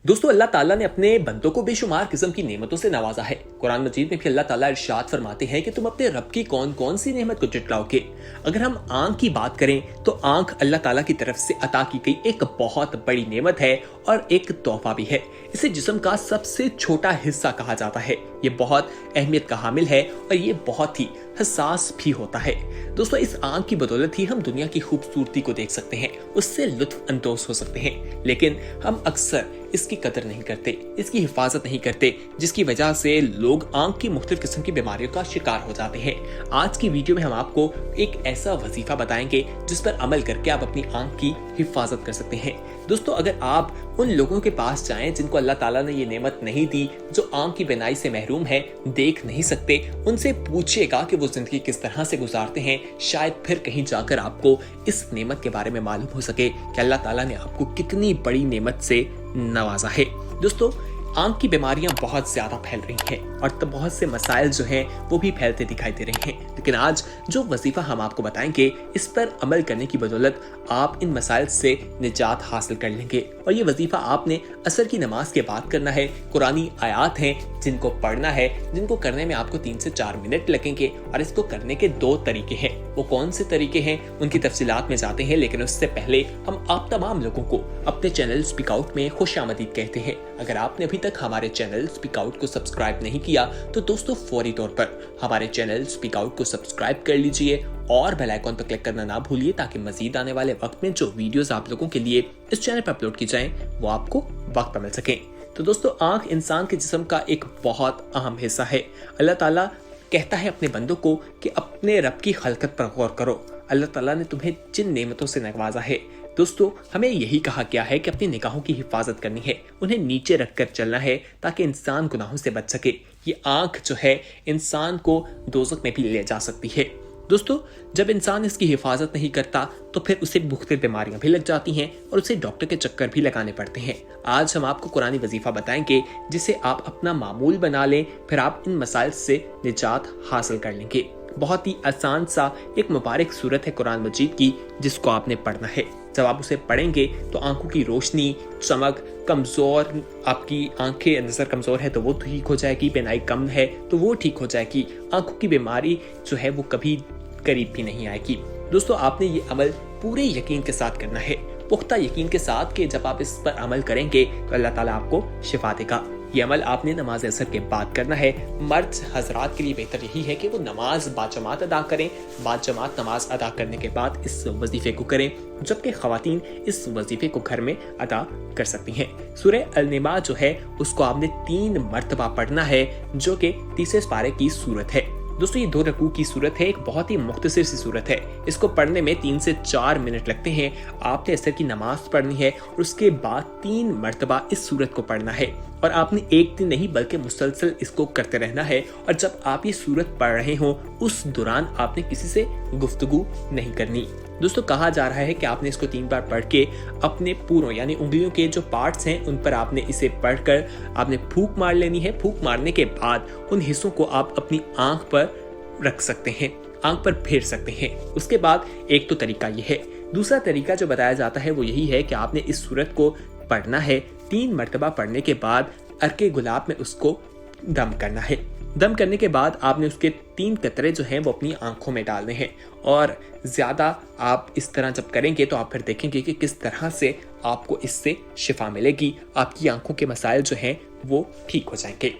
दोस्तों अल्लाह ताला ने अपने बंदों को बेशुमार किस्म की नेमतों से नवाजा है। कुरान मजीद में भी अल्लाह ताला इरशाद फरमाते हैं कि तुम अपने रब की कौन कौन सी नेमत को झुटलाओगे। अगर हम आंख की बात करें तो आंख अल्लाह ताला की तरफ से अता की गई एक बहुत बड़ी नेमत है और एक तोहफा भी है। इसे जिस्म का सबसे छोटा हिस्सा कहा जाता है। ये बहुत अहमियत का हामिल है और ये बहुत ही हसास भी होता है। दोस्तों इस आंख की बदौलत ही हम दुनिया की खूबसूरती को देख सकते हैं, उससे लुत्फ अंदोज हो सकते हैं, लेकिन हम अक्सर इसकी कदर नहीं करते, इसकी हिफाजत नहीं करते, जिसकी वजह से लोग आंख की मुख्तलिफ किस्म की बीमारियों का शिकार हो जाते हैं। आज की वीडियो में हम आपको एक ऐसा वजीफा बताएंगे जिस पर अमल करके आप अपनी आंख की हिफाजत कर सकते हैं। दोस्तों अगर आप उन लोगों के पास जाएं जिनको अल्लाह ताला ने ये नेमत नहीं दी, जो आंख की बीनाई से महरूम है, देख नहीं सकते, उनसे पूछिएगा कि वो जिंदगी किस तरह से गुजारते हैं। शायद फिर कहीं जाकर आपको इस नेमत के बारे में मालूम हो सके कि अल्लाह ताला ने आपको कितनी बड़ी नेमत से नवाजा है। दोस्तों आंख की बीमारियां बहुत ज्यादा फैल रही हैं और तब बहुत से मसाइल जो हैं वो भी फैलते दिखाई दे रहे हैं, लेकिन आज जो वजीफा हम आपको बताएंगे इस पर अमल करने की बदौलत आप इन मसाइल से निजात हासिल कर लेंगे। और ये वजीफा आपने असर की नमाज के बाद करना है। कुरानी आयात हैं जिनको पढ़ना है, जिनको करने में आपको 3 से 4 मिनट लगेंगे और इसको करने के 2 तरीके हैं। वो कौन से तरीके हैं उनकी तफसीलात में जाते हैं, लेकिन उससे पहले हम आप तमाम लोगों को अपने चैनल स्पीक आउट में खुशामदीद कहते हैं। अगर आपने अभी तक हमारे चैनल स्पीक आउट को सब्सक्राइब नहीं किया तो दोस्तों फौरी तौर पर हमारे चैनल स्पीक आउट को सब्सक्राइब कर लीजिए और बेल आइकॉन पर क्लिक करना ना भूलिए, ताकि मजीद आने वाले वक्त में जो वीडियोस आप लोगों के लिए इस चैनल पर अपलोड की जाएं वो आपको वक्त पर मिल सके। तो दोस्तों आंख इंसान के जिस्म का एक बहुत अहम हिस्सा है। अल्लाह ताला कहता है अपने बंदों को कि अपने रब की खलकत पर गौर करो। अल्लाह ताला ने तुम्हें जिन नेमतों से नवाजा है, दोस्तों हमें यही कहा गया है कि अपनी निगाहों की हिफाजत करनी है, उन्हें नीचे रखकर चलना है ताकि इंसान गुनाहों से बच सके। ये आंख जो है इंसान को दोज़ख में भी ले जा सकती है। दोस्तों जब इंसान इसकी हिफाजत नहीं करता तो फिर उसे मुख्तलिफ बीमारियां भी लग जाती हैं और उसे डॉक्टर के चक्कर भी लगाने पड़ते हैं। आज हम आपको कुरानी वजीफा बताएंगे जिसे आप अपना मामूल बना लें, फिर आप इन मसाइल से निजात हासिल कर लेंगे। बहुत ही आसान सा एक मुबारक सूरत है कुरान मजीद की, जिसको आपने पढ़ना है। जब आप उसे पढ़ेंगे तो आंखों की रोशनी, चमक, कमजोर आपकी आंखें नजर कमजोर है तो वो ठीक हो जाएगी, बीनाई कम है तो वो ठीक हो जाएगी, आंखों की बीमारी जो है वो कभी करीब भी नहीं आएगी। दोस्तों आपने ये अमल पूरे यकीन के साथ करना है, पुख्ता यकीन के साथ कि जब आप इस पर अमल करेंगे तो अल्लाह ताला आपको शिफा देगा। ये अमल आपने नमाज असर के बाद करना है। मर्द हजरात के लिए बेहतर यही है कि वो नमाज बाजमात अदा करें। बाजमात नमाज अदा करने के बाद इस वजीफे को करें, जबकि खवातीन इस वजीफे को घर में अदा कर सकती हैं। सूरह अल-निमा जो है उसको आपने 3 मरतबा पढ़ना है, जो कि तीसरे पारे की सूरत है। दोस्तों ये 2 रकू की सूरत है, एक बहुत ही मुख्तसर सी सूरत है। इसको पढ़ने में 3 से 4 मिनट लगते हैं। आपने असर की नमाज पढ़नी है और उसके बाद 3 मरतबा इस सूरत को पढ़ना है और आपने एक दिन नहीं बल्कि मुसलसल इसको करते रहना है। और जब आप ये सूरत पढ़ रहे हो उस दौरान आपने किसी से गुफ्तगू नहीं करनी। दोस्तों कहा जा रहा है कि आपने इसको 3 बार पढ़ के अपने पूरों यानी उंगलियों के जो पार्ट्स हैं उन पर आपने इसे पढ़कर आपने फूंक मार लेनी है। फूंक मारने के बाद उन हिस्सों को आप अपनी आंख पर रख सकते हैं, आंख पर फेर सकते हैं। उसके बाद एक तो तरीका ये है। दूसरा तरीका जो बताया जाता है वो यही है कि आपने इस सूरत को पढ़ना है। 3 मरतबा पढ़ने के बाद अर्के गुलाब में उसको दम करना है। दम करने के बाद आपने उसके 3 कतरे जो हैं वो अपनी आंखों में डालने हैं। और ज़्यादा आप इस तरह जब करेंगे तो आप फिर देखेंगे कि किस तरह से आपको इससे शिफा मिलेगी, आपकी आंखों के मसाइल जो हैं वो ठीक हो जाएंगे।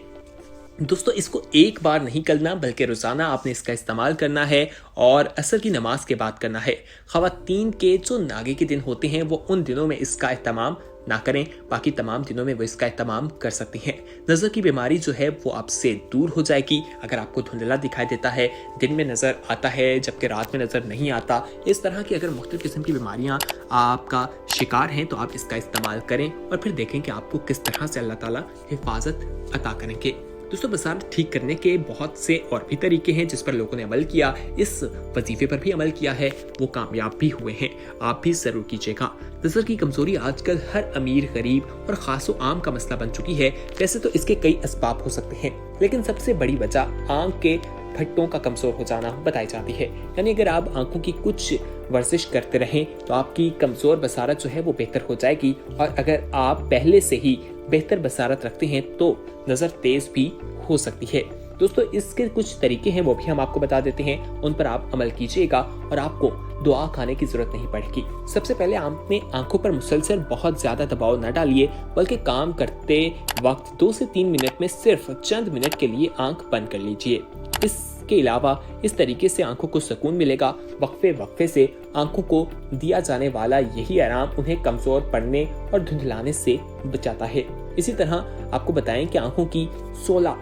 दोस्तों इसको एक बार नहीं करना बल्कि रोज़ाना आपने इसका इस्तेमाल करना है और असर की नमाज के बाद करना है। ख़वातीन के जो नागे के दिन होते हैं वो उन दिनों में इसका एहतमाम ना करें, बाकी तमाम दिनों में वो इसका एहतमाम कर सकती हैं। नज़र की बीमारी जो है वो आपसे दूर हो जाएगी। अगर आपको धुंधला दिखाई देता है, दिन में नज़र आता है जबकि रात में नज़र नहीं आता, इस तरह की अगर मुख्तलिफ किस्म की बीमारियां आपका शिकार हैं तो आप इसका इस्तेमाल करें और फिर देखें कि आपको किस तरह से अल्लाह ताला हिफाजत अता करेंगे। दोस्तों बसारत ठीक करने के बहुत से और भी तरीके हैं जिस पर लोगों ने अमल किया, इस वजीफे पर भी अमल किया है, वो कामयाब भी हुए हैं। आप भी जरूर कीजिएगा। नजर की कमजोरी आजकल हर अमीर, गरीब और खासो आम का मसला बन चुकी है। वैसे तो इसके कई असबाब हो सकते हैं, लेकिन सबसे बड़ी वजह आंख के फट्टों का कमजोर हो जाना बताई जाती है। यानी अगर आप आंखों की कुछ वर्जिश करते रहें तो आपकी कमजोर बसारत जो है वो बेहतर हो जाएगी। और अगर आप पहले से ही बेहतर बसारत रखते हैं तो नजर तेज भी हो सकती है। दोस्तों इसके कुछ तरीके हैं, वो भी हम आपको बता देते हैं, उन पर आप अमल कीजिएगा और आपको दुआ खाने की जरूरत नहीं पड़ेगी। सबसे पहले आपने आंखों पर मुसलसल बहुत ज्यादा दबाव न डालिए, बल्कि काम करते वक्त 2 से 3 मिनट में सिर्फ चंद मिनट के लिए आंख बंद कर लीजिए। इसके अलावा इस तरीके से आंखों को सुकून मिलेगा। वक्फे वक्फे से आंखों को दिया जाने वाला यही आराम उन्हें कमजोर पड़ने और धुंधलाने से बचाता है। इसी तरह आपको बताएं कि आंखों की 16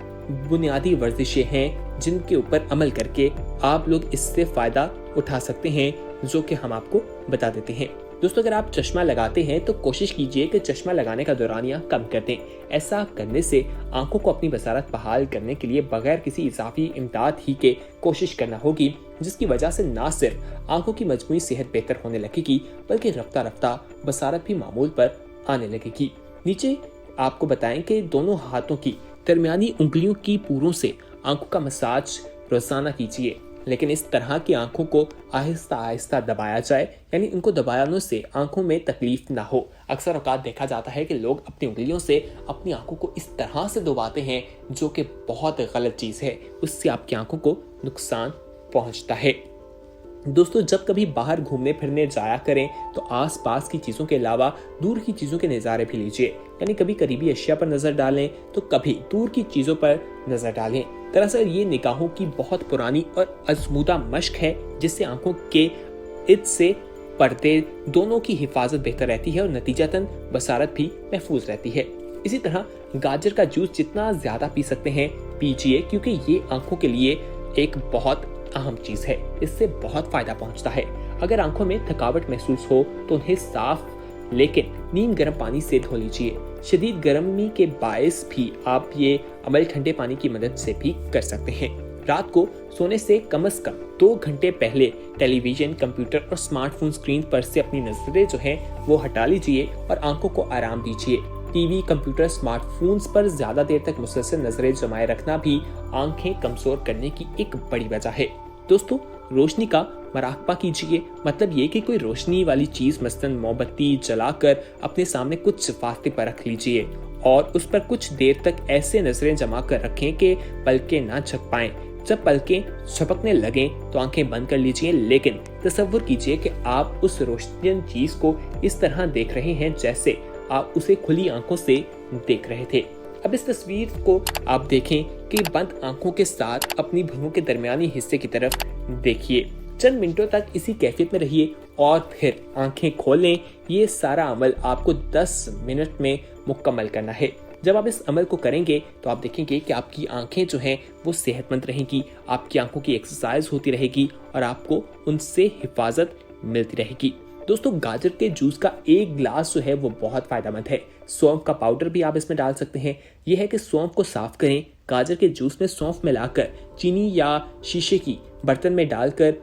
बुनियादी वर्जिशें हैं जिनके ऊपर अमल करके आप लोग इससे फायदा उठा सकते हैं, जो कि हम आपको बता देते हैं। दोस्तों अगर आप चश्मा लगाते हैं तो कोशिश कीजिए कि चश्मा लगाने का दौरानिया कम कर दें। ऐसा करने से आंखों को अपनी बसारत बहाल करने के लिए बगैर किसी इजाफी इमदाद ही के कोशिश करना होगी, जिसकी वजह से न सिर्फ आंखों की मजमूई सेहत बेहतर होने लगेगी, बल्कि रफ्ता रफ्ता बसारत भी मामूल पर आने लगेगी। नीचे आपको बताएं कि दोनों हाथों की दरमियानी उंगलियों की पूरों से आंखों का मसाज रोजाना कीजिए, लेकिन इस तरह की आंखों को आहिस्ता आहिस्ता दबाया जाए, यानी इनको दबाने से आंखों में तकलीफ ना हो। अक्सर औकात देखा जाता है कि लोग अपनी उंगलियों से अपनी आंखों को इस तरह से दबाते हैं, जो कि बहुत गलत चीज है। उससे आपकी आंखों को नुकसान पहुंचता है। दोस्तों जब कभी बाहर घूमने फिरने जाया करें तो आसपास की चीजों के अलावा दूर की चीजों के नज़ारे भी लीजिए, यानी कभी करीबी अशिया पर नजर डालें तो कभी दूर की चीजों पर नजर डालें। दरअसल ये निगाहों की बहुत पुरानी और आजमूदा मश्क है, जिससे आंखों के इर्द से पर्दे दोनों की हिफाजत बेहतर रहती है और नतीजतन बसारत भी महफूज रहती है। इसी तरह गाजर का जूस जितना ज्यादा पी सकते हैं पीजिए, क्योंकि ये आंखों के लिए एक बहुत अहम चीज है। इससे बहुत फायदा पहुंचता है। अगर आंखों में थकावट महसूस हो तो उन्हें साफ लेकिन नीम गर्म पानी से धो लीजिए। शदीद गर्मी के बायस भी आप ये अमल ठंडे पानी की मदद से भी कर सकते हैं। रात को सोने से कम 2 घंटे पहले टेलीविजन, कंप्यूटर और स्मार्टफोन स्क्रीन पर से अपनी नजरें जो हैं वो हटा लीजिए और आंखों को आराम दीजिए। टीवी, कंप्यूटर, स्मार्टफोन्स पर ज्यादा देर तक मुसलसल नजरें जमाए रखना भी आंखें कमजोर करने की एक बड़ी वजह है। दोस्तों रोशनी का मराकबा कीजिए, मतलब ये कि कोई रोशनी वाली चीज मसलन मोमबत्ती जलाकर अपने सामने कुछ फासले पर रख लीजिए और उस पर कुछ देर तक ऐसे नजरें जमा कर रखें कि पलकें ना झपक पाएं। जब पलकें झपकने लगें तो आंखें बंद कर लीजिए, लेकिन तसव्वुर कीजिए कि आप उस रोशनी चीज को इस तरह देख रहे हैं जैसे आप उसे खुली आंखों से देख रहे थे। अब इस तस्वीर को आप देखें कि बंद आंखों के साथ अपनी भुरों के दरमियानी हिस्से की तरफ देखिए। चंद मिनटों तक इसी कैफियत में रहिए और फिर आंखें खोलें। ये सारा अमल आपको 10 मिनट में मुकम्मल करना है। जब आप इस अमल को करेंगे तो आप देखेंगे कि आपकी आंखें जो हैं वो सेहतमंद रहेंगी, आपकी आंखों की एक्सरसाइज होती रहेगी और आपको उनसे हिफाजत मिलती रहेगी। दोस्तों गाजर के जूस का 1 गिलास जो है वो बहुत फायदेमंद है। सौंफ का पाउडर भी आप इसमें डाल सकते हैं। यह है कि सौंफ को साफ करें, गाजर के जूस में सौंफ मिलाकर चीनी या शीशे की बर्तन में डालकर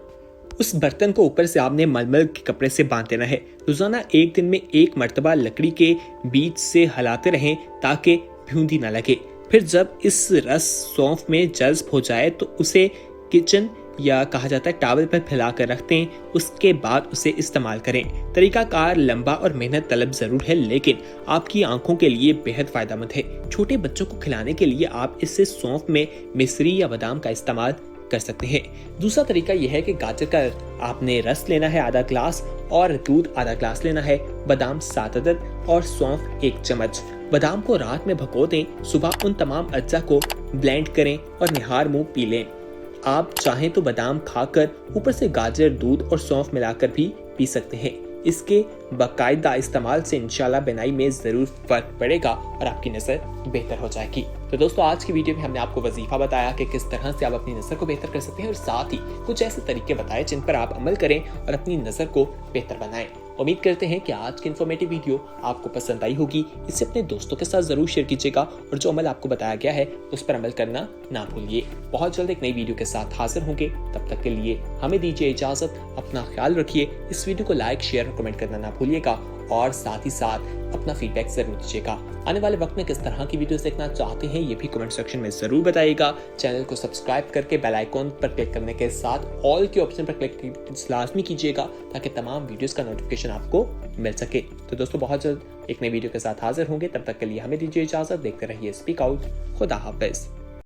उस बर्तन को ऊपर से आपने मलमल के कपड़े से बांध देना है। रोजाना 1 दिन में 1 मर्तबा लकड़ी के बीच से हिलाते रहें ताकि भूंदी न लगे। फिर जब इस रस सौंफ में जज्ब हो जाए तो उसे किचन या कहा जाता है टॉवल पर फैला कर रखते हैं। उसके बाद उसे इस्तेमाल करें। तरीकाकार लंबा और मेहनत तलब जरूर है, लेकिन आपकी आंखों के लिए बेहद फायदेमंद है। छोटे बच्चों को खिलाने के लिए आप इससे सौंफ में मिश्री या बादाम का इस्तेमाल कर सकते हैं। दूसरा तरीका यह है कि गाजर का आपने रस लेना है आधा ग्लास और दूध आधा ग्लास लेना है। बादाम 7 अदद और सौंफ 1 चम्मच। बादाम को रात में भगो दें, सुबह उन तमाम अज्जा को ब्लेंड करें और निहार मुंह पी लें। आप चाहें तो बादाम खाकर ऊपर से गाजर, दूध और सौंफ मिलाकर भी पी सकते हैं। इसके बाकायदा इस्तेमाल से इंशाल्लाह बिनाई में जरूर फर्क पड़ेगा और आपकी नजर बेहतर हो जाएगी। तो दोस्तों आज की वीडियो में हमने आपको वजीफा बताया कि किस तरह से आप अपनी नजर को बेहतर कर सकते हैं और साथ ही कुछ ऐसे तरीके बताए जिन पर आप अमल करें और अपनी नजर को बेहतर बनाएं। उम्मीद करते हैं कि आज की इन्फॉर्मेटिव वीडियो आपको पसंद आई होगी। इसे अपने दोस्तों के साथ जरूर शेयर कीजिएगा और जो अमल आपको बताया गया है उस पर अमल करना ना भूलिए। बहुत जल्द एक नई वीडियो के साथ हाजिर होंगे। तब तक के लिए हमें दीजिए इजाजत। अपना ख्याल रखिए। इस वीडियो को लाइक, शेयर और कमेंट करना ना भूलिएगा और साथ ही साथ अपना फीडबैक जरूर दीजिएगा। आने वाले वक्त में किस तरह की वीडियोस देखना चाहते हैं ये भी कमेंट सेक्शन में जरूर बताइएगा। चैनल को सब्सक्राइब करके बेल आइकॉन पर क्लिक करने के साथ ऑल के ऑप्शन पर क्लिक लाजमी कीजिएगा ताकि तमाम वीडियोस का नोटिफिकेशन आपको मिल सके। तो दोस्तों बहुत जल्द एक नई वीडियो के साथ हाजिर होंगे, तब तक के लिए हमें दीजिए इजाजत। देखते रहिए स्पीक आउट। खुदा हाफिज।